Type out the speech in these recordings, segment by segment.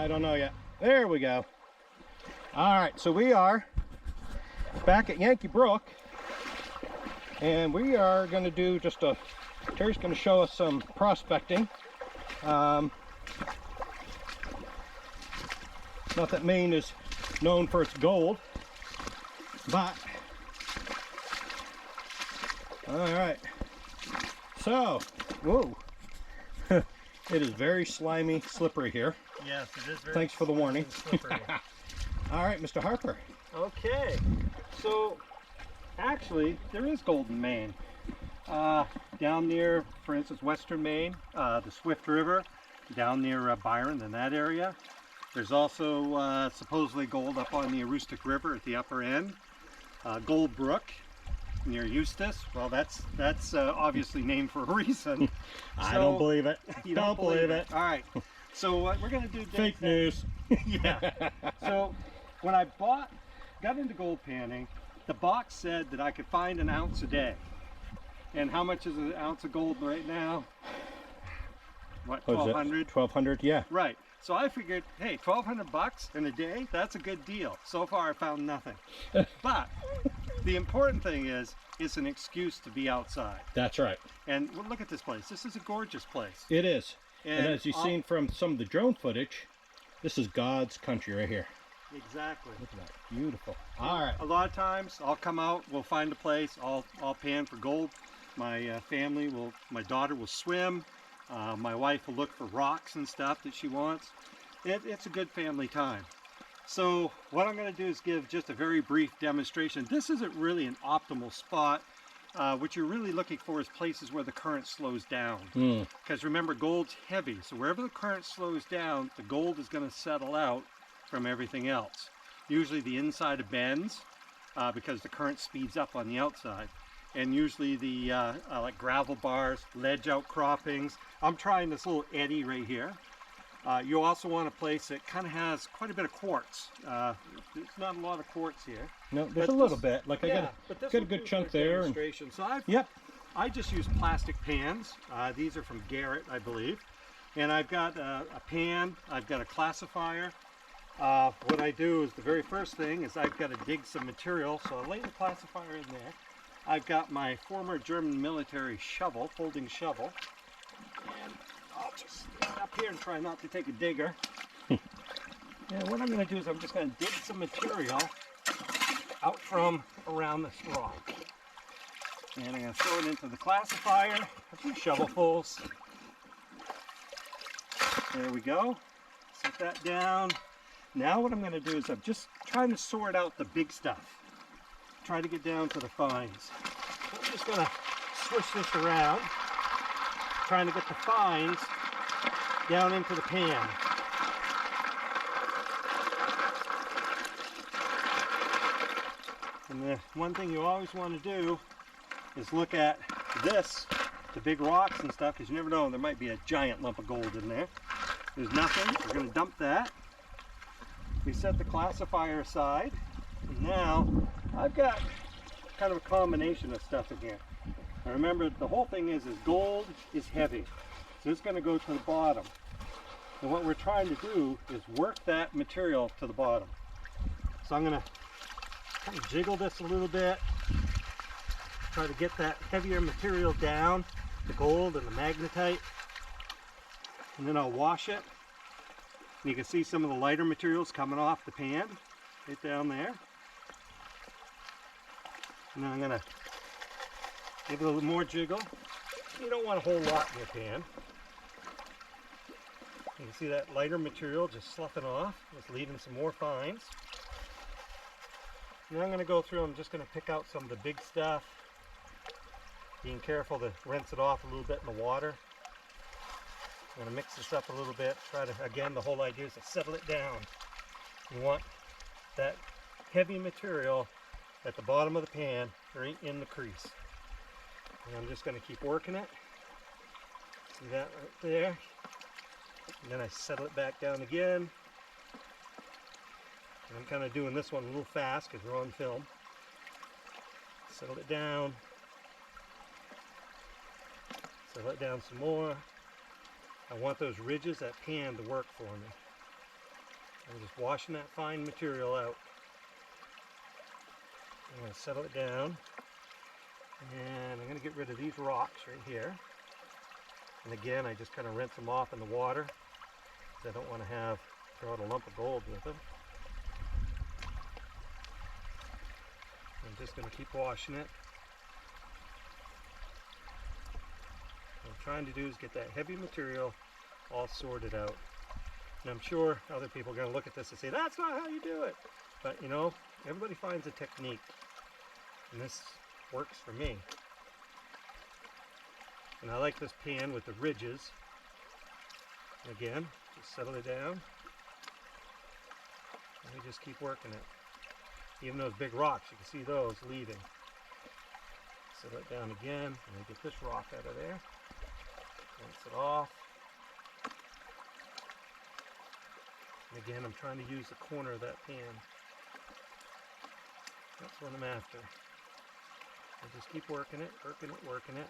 I don't know yet. There we go. All right, so we are back at Yankee Brook, and we are going to do just a, Terry's going to show us some prospecting. Not that Maine is known for its gold, but all right. So, whoa, it is very slimy, slippery here. Yes, it is very. Thanks for the warning. All right, Mr. Harper. Okay, so actually there is gold in Maine. Down near, for instance, western Maine, the Swift River, down near Byron in that area. There's also supposedly gold up on the Aroostook River at the upper end. Gold Brook near Eustis. Well, that's obviously named for a reason. I don't believe it. You don't believe it. All right. So what we're going to do... Fake news. Yeah. So when I got into gold panning, the box said that I could find an ounce a day. And how much is an ounce of gold right now? What, 1,200? 1,200, yeah. Right. So I figured, hey, 1,200 bucks in a day, that's a good deal. So far I found nothing. But the important thing is, it's an excuse to be outside. That's right. And well, look at this place. This is a gorgeous place. It is. And as you've seen from some of the drone footage, this is God's country right here. Exactly. Look at that. Beautiful. All right. A lot of times I'll come out, we'll find a place, I'll pan for gold. My family will, my daughter will swim. My wife will look for rocks and stuff that she wants. It's a good family time. So what I'm going to do is give just a very brief demonstration. This isn't really an optimal spot. What you're really looking for is places where the current slows down. Because remember, gold's heavy. So wherever the current slows down, the gold is going to settle out from everything else. Usually the inside of bends because the current speeds up on the outside. And usually the like gravel bars, ledge outcroppings. I'm trying this little eddy right here. You also want a place that kind of has quite a bit of quartz. There's not a lot of quartz here. No, there's a little bit. Like I got a good chunk there. And... So yep. I just use plastic pans. These are from Garrett, I believe. And I've got a pan. I've got a classifier. What I do is the very first thing is I've got to dig some material. So I lay the classifier in there. I've got my former German military shovel, folding shovel. And I'll just stand up here and try not to take a digger. And what I'm going to do is I'm just going to dig some material out from around this rock. And I'm going to throw it into the classifier, a few shovelfuls. There we go. Set that down. Now what I'm going to do is I'm just trying to sort out the big stuff. Try to get down to the fines. So I'm just going to swish this around, trying to get the fines down into the pan. And the one thing you always want to do is look at this, the big rocks and stuff, because you never know, there might be a giant lump of gold in there. There's nothing. We're going to dump that. We set the classifier aside, and now I've got kind of a combination of stuff in here. Now remember, the whole thing is gold is heavy, so it's going to go to the bottom. And what we're trying to do is work that material to the bottom. So I'm going to kind of jiggle this a little bit, try to get that heavier material down, the gold and the magnetite, and then I'll wash it. And you can see some of the lighter materials coming off the pan right down there. And then I'm going to give it a little more jiggle. You don't want a whole lot in your pan. You can see that lighter material just sloughing off, just leaving some more fines. And I'm going to go through, I'm just going to pick out some of the big stuff, being careful to rinse it off a little bit in the water. I'm going to mix this up a little bit, try to, again, the whole idea is to settle it down. You want that heavy material at the bottom of the pan, right in the crease. And I'm just going to keep working it. See that right there? And then I settle it back down again. And I'm kind of doing this one a little fast because we're on film. Settle it down. Settle it down some more. I want those ridges, that pan, to work for me. I'm just washing that fine material out. I'm going to settle it down, and I'm going to get rid of these rocks right here. And again, I just kind of rinse them off in the water, because I don't want to throw out a lump of gold with them. I'm just going to keep washing it. What I'm trying to do is get that heavy material all sorted out. And I'm sure other people are going to look at this and say, that's not how you do it. But you know, everybody finds a technique. And this works for me. And I like this pan with the ridges. Again, just settle it down. And we just keep working it. Even those big rocks, you can see those leaving. Settle it down again, and we get this rock out of there. Rinse it off. And again, I'm trying to use the corner of that pan. That's what I'm after. I just keep working it, working it, working it.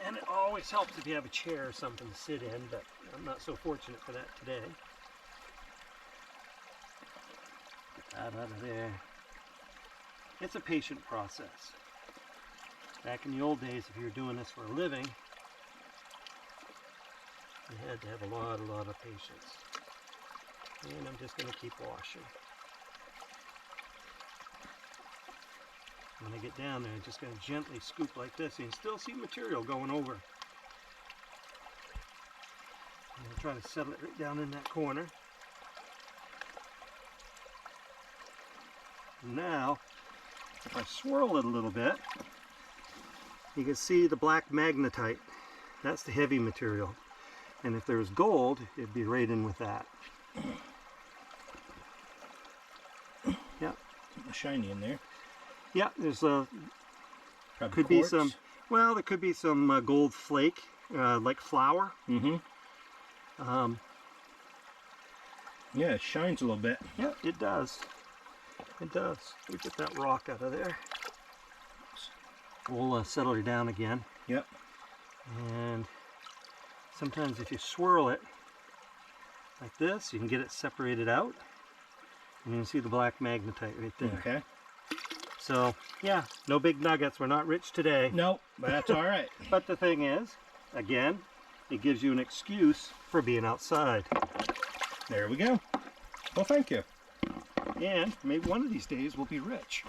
And it always helps if you have a chair or something to sit in, but I'm not so fortunate for that today. Get that out of there. It's a patient process. Back in the old days, if you were doing this for a living, you had to have a lot of patience. And I'm just going to keep washing. When I get down there, I'm just going to gently scoop like this. You can still see material going over. I'm going to try to settle it right down in that corner. Now, if I swirl it a little bit, you can see the black magnetite. That's the heavy material. And if there's gold, it'd be right in with that. Yeah. Something shiny in there. Yeah, there's a Probably could quartz. be some. Well, there could be some gold flake, like flour. Mm-hmm. Yeah, it shines a little bit. Yeah, it does. It does. We get that rock out of there. We'll settle it down again. Yep. And sometimes if you swirl it like this, you can get it separated out. And you can see the black magnetite right there. Okay. So, yeah, no big nuggets. We're not rich today. Nope, but that's all right. But the thing is, again, it gives you an excuse for being outside. There we go. Well, thank you. And maybe one of these days we'll be rich.